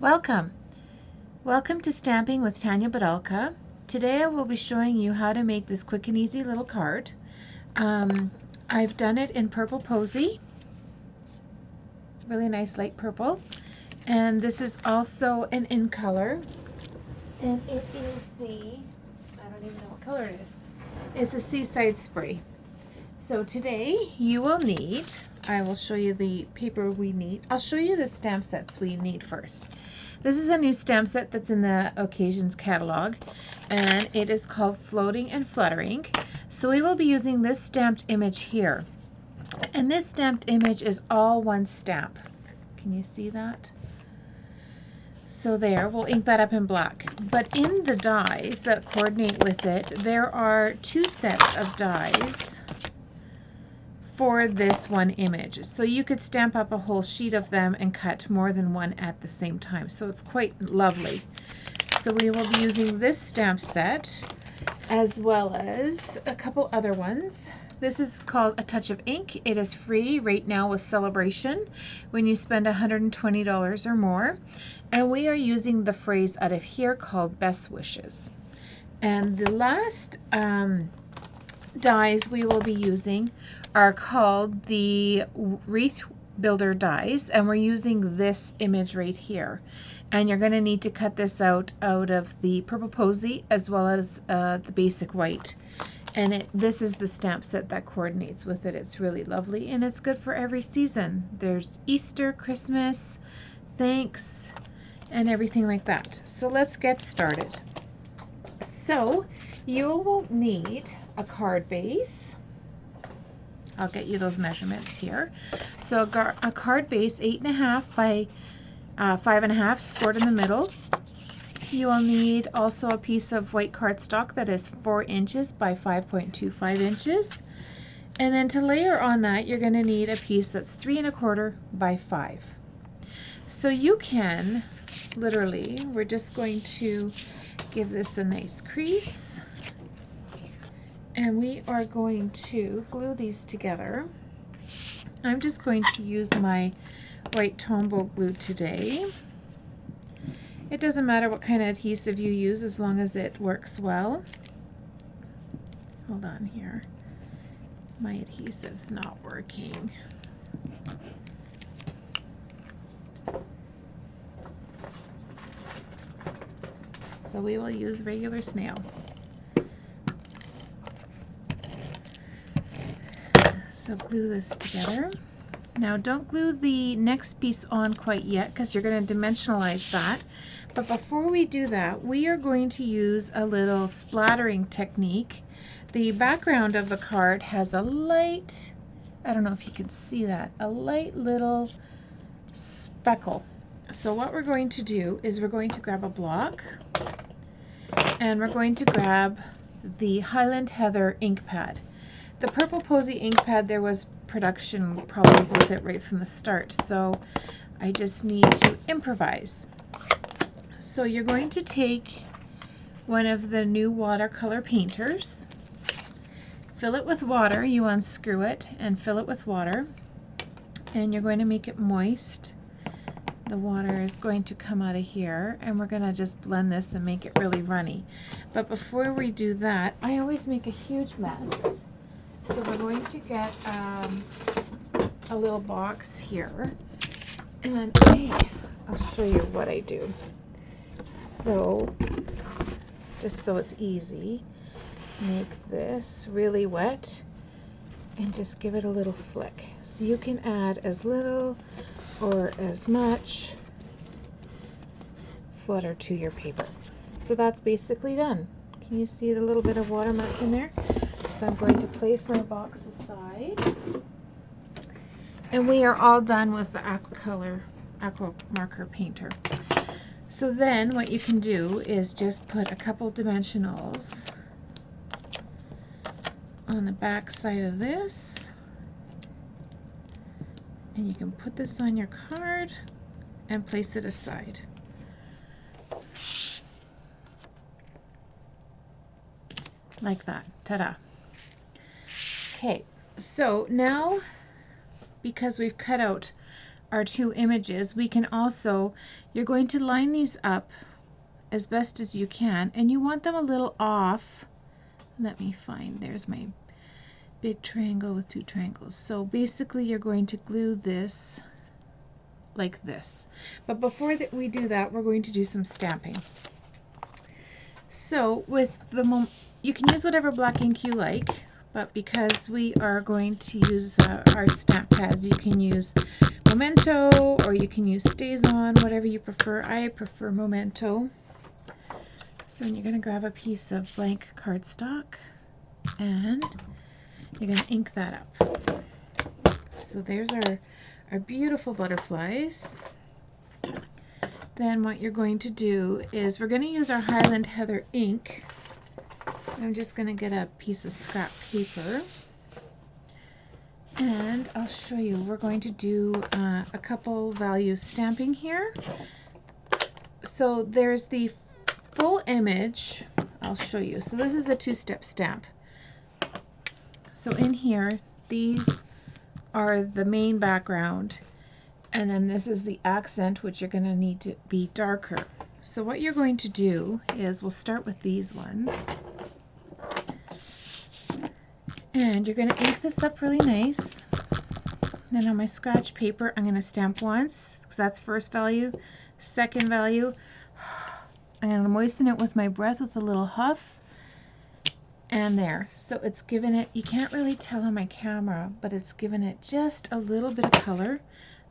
Welcome! Welcome to Stamping with Tanya Badalka. Today I will be showing you how to make this quick and easy little card. I've done it in Purple Posy, really nice light purple, and this is also an in color, and it is I don't even know what color it is. It's the Seaside Spray. So today you will need, I will show you the paper we need. I'll show you the stamp sets we need first. This is a new stamp set that's in the Occasions catalog, and it is called Floating and Fluttering. So we will be using this stamped image here. And this stamped image is all one stamp. Can you see that? So there, we'll ink that up in black. But in the dies that coordinate with it, there are two sets of dies for this one image. So you could stamp up a whole sheet of them and cut more than one at the same time. So it's quite lovely. So we will be using this stamp set as well as a couple other ones. This is called A Touch of Ink. It is free right now with Celebration when you spend $120 or more. And we are using the phrase out of here called Best Wishes. And the last dies we will be using are called the Wreath Builder dies, and we're using this image right here. And you're going to need to cut this out of the Purple Posy as well as the basic white. And this is the stamp set that coordinates with it. It's really lovely, and it's good for every season. There's Easter, Christmas, thanks, and everything like that. So let's get started. So you will need a card base. I'll get you those measurements here. So a card base, 8.5 by 5.5, scored in the middle. You will need also a piece of white cardstock that is 4 inches by 5.25 inches. And then to layer on that, you're going to need a piece that's 3.25 by 5. So you can literally, we're just going to give this a nice crease. And we are going to glue these together. I'm just going to use my white Tombow glue today. It doesn't matter what kind of adhesive you use as long as it works well. Hold on here. My adhesive's not working. So we will use regular snail. So glue this together. Now don't glue the next piece on quite yet because you're going to dimensionalize that. But before we do that, we are going to use a little splattering technique. The background of the card has a light, I don't know if you can see that, a light little speckle. So what we're going to do is we're going to grab a block and we're going to grab the Highland Heather ink pad. The Purple Posy ink pad, there was production problems with it right from the start, so I just need to improvise. So you're going to take one of the new watercolor painters, fill it with water, you unscrew it and fill it with water, and you're going to make it moist. The water is going to come out of here, and we're going to just blend this and make it really runny. But before we do that, I always make a huge mess. So we're going to get a little box here, and I'll show you what I do. So, just so it's easy, make this really wet and just give it a little flick. So you can add as little or as much flutter to your paper. So that's basically done. Can you see the little bit of watermark in there? So I'm going to place my box aside, and we are all done with the aqua marker painter. So then what you can do is just put a couple dimensionals on the back side of this, and you can put this on your card and place it aside. Like that. Ta-da! Okay, so now because we've cut out our two images, we can also, you're going to line these up as best as you can, and you want them a little off. Let me find, there's my big triangle with two triangles. So basically you're going to glue this like this. But before we do that, we're going to do some stamping. So with the, you can use whatever black ink you like, but because we are going to use our stamp pads, you can use Memento or you can use StazOn, whatever you prefer. I prefer Memento. So you're going to grab a piece of blank cardstock and you're going to ink that up. So there's our beautiful butterflies. Then what you're going to do is we're going to use our Highland Heather ink. I'm just going to get a piece of scrap paper and I'll show you. We're going to do a couple value stamping here. So there's the full image. I'll show you. So this is a two-step stamp. So in here, these are the main background, and then this is the accent, which you're going to need to be darker. So what you're going to do is, we'll start with these ones, and you're going to ink this up really nice. Then on my scratch paper, I'm going to stamp once, because that's first value. Second value, I'm going to moisten it with my breath with a little huff. And there, so it's given it, you can't really tell on my camera, but it's given it just a little bit of color.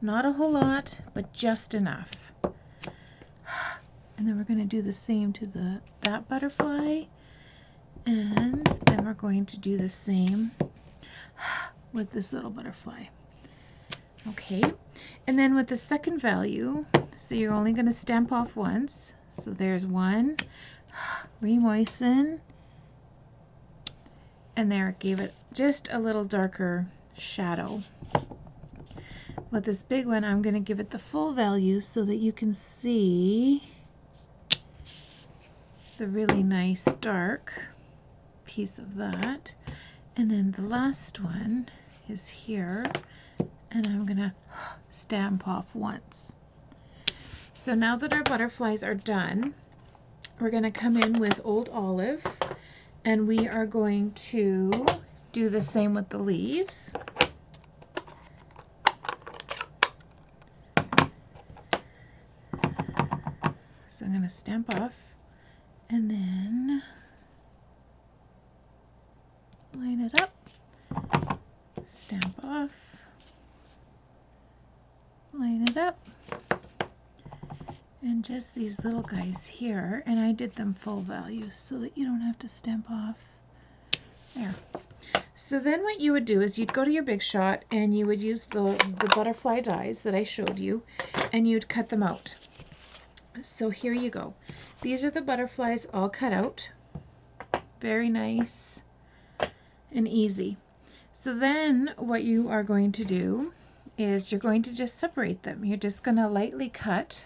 Not a whole lot, but just enough. And then we're going to do the same to that butterfly. And then we're going to do the same with this little butterfly. Okay, and then with the second value, so you're only going to stamp off once. So there's one, re-moisten, and there it gave it just a little darker shadow. With this big one, I'm going to give it the full value so that you can see the really nice dark piece of that. And then the last one is here, and I'm going to stamp off once. So now that our butterflies are done, we're going to come in with Old Olive, and we are going to do the same with the leaves. So I'm going to stamp off and then line it up, stamp off, line it up, and just these little guys here, and I did them full value so that you don't have to stamp off. There. So then what you would do is you'd go to your Big Shot and you would use the butterfly dies that I showed you, and you'd cut them out. So here you go. These are the butterflies all cut out. Very nice and easy. So then what you are going to do is you're going to just separate them. You're just going to lightly cut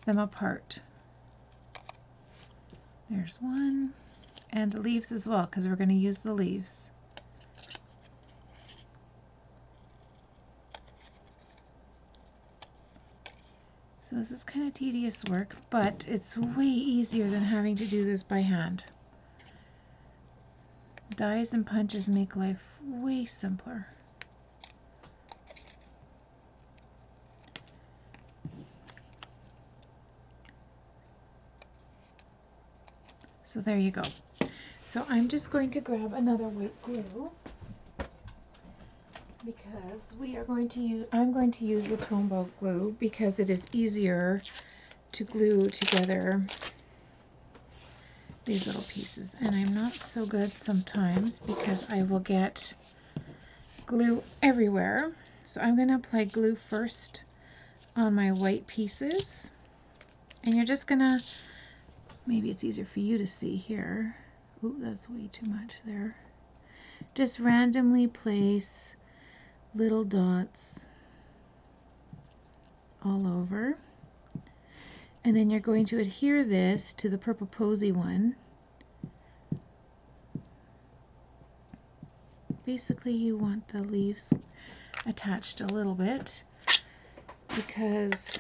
them apart. There's one, and the leaves as well, because we're going to use the leaves. So this is kind of tedious work, but it's way easier than having to do this by hand. Dies and punches make life way simpler. So there you go. So I'm just going to grab another white glue, because we are going to use, I'm going to use the Tombow glue because it is easier to glue together these little pieces. And I'm not so good sometimes because I will get glue everywhere. So I'm going to apply glue first on my white pieces, and you're just going to, maybe it's easier for you to see here. Ooh, that's way too much there. Just randomly place little dots all over, and then you're going to adhere this to the purple posy one. Basically you want the leaves attached a little bit because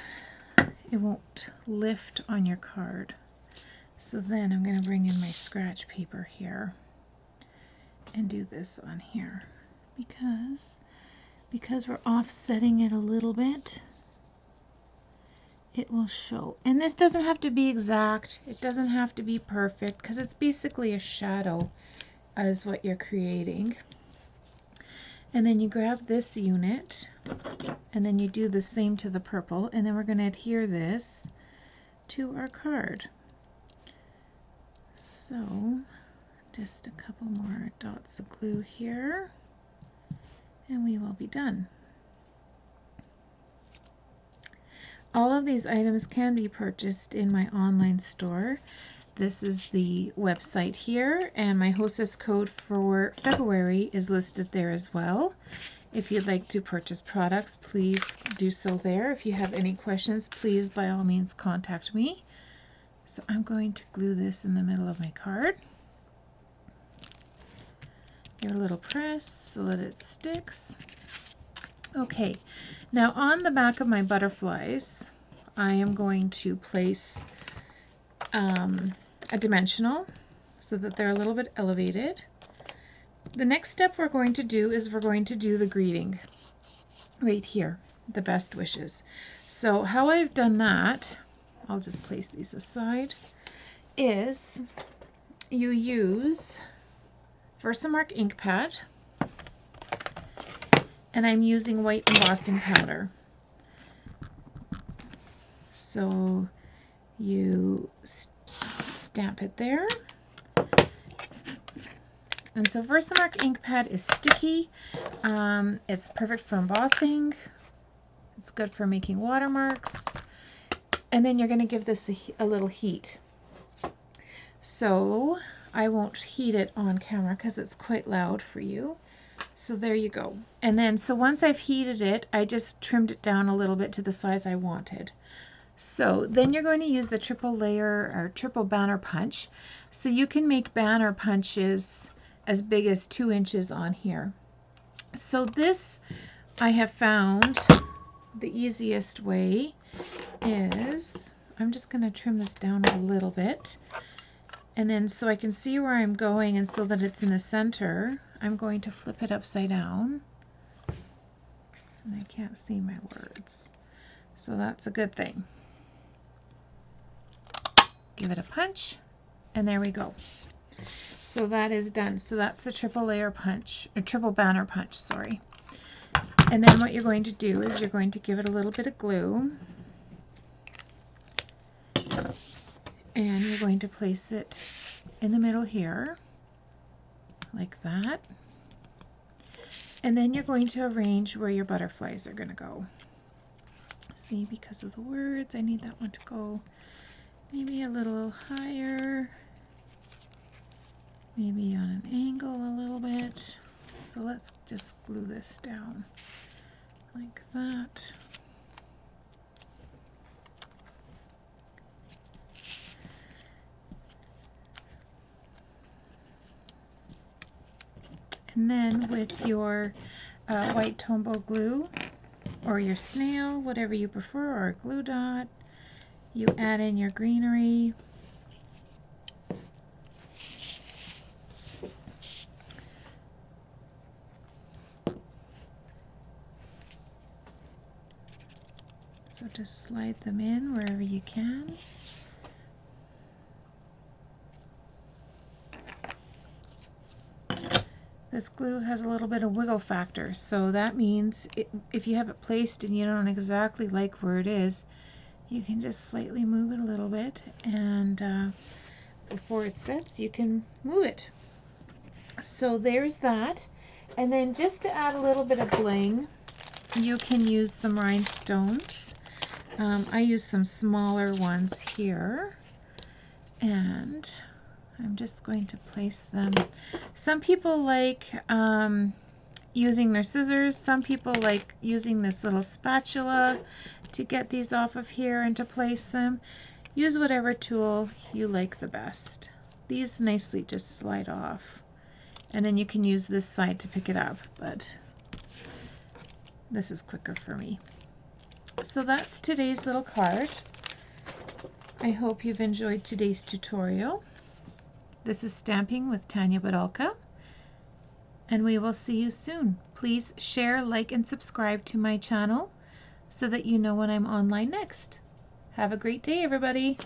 it won't lift on your card. So then I'm going to bring in my scratch paper here and do this on here because we're offsetting it a little bit. It will show. And this doesn't have to be exact. It doesn't have to be perfect because it's basically a shadow as what you're creating. And then you grab this unit and then you do the same to the purple, and then we're going to adhere this to our card. So just a couple more dots of glue here and we will be done. All of these items can be purchased in my online store. This is the website here, and my hostess code for February is listed there as well. If you'd like to purchase products, please do so there. If you have any questions, please by all means contact me. So I'm going to glue this in the middle of my card. Give it a little press so that it sticks. Okay, now on the back of my butterflies, I am going to place a dimensional so that they're a little bit elevated. The next step we're going to do is we're going to do the greeting right here, the best wishes. So how I've done that, I'll just place these aside, is you use Versamark ink pad, and I'm using white embossing powder. So you stamp it there. And so Versamark ink pad is sticky. It's perfect for embossing. It's good for making watermarks. And then you're going to give this a little heat. So I won't heat it on camera because it's quite loud for you. So there you go. And then so once I've heated it, I just trimmed it down a little bit to the size I wanted. So then you're going to use the triple layer or triple banner punch. So you can make banner punches as big as 2 inches on here. So this, I have found the easiest way is, I'm just going to trim this down a little bit. And then so I can see where I'm going, and so that it's in the center, I'm going to flip it upside down. And I can't see my words. So that's a good thing. Give it a punch, and there we go. So that is done. So that's the triple layer punch, or triple banner punch, sorry. And then what you're going to do is you're going to give it a little bit of glue. And you're going to place it in the middle here, like that. And then you're going to arrange where your butterflies are going to go. See, because of the words, I need that one to go maybe a little higher, maybe on an angle a little bit. So let's just glue this down like that. And then with your white Tombow glue or your snail, whatever you prefer, or a glue dot, you add in your greenery. So just slide them in wherever you can. This glue has a little bit of wiggle factor, so that means if you have it placed and you don't exactly like where it is, you can just slightly move it a little bit, and before it sets, you can move it. So there's that. And then just to add a little bit of bling, you can use some rhinestones. I use some smaller ones here, and I'm just going to place them. Some people like using their scissors. Some people like using this little spatula to get these off of here and to place them. Use whatever tool you like the best. These nicely just slide off. And then you can use this side to pick it up. But This is quicker for me. So that's today's little card. I hope you've enjoyed today's tutorial. This is Stamping with Tanya Badalka, and we will see you soon. Please share, like, and subscribe to my channel so that you know when I'm online next. Have a great day, everybody.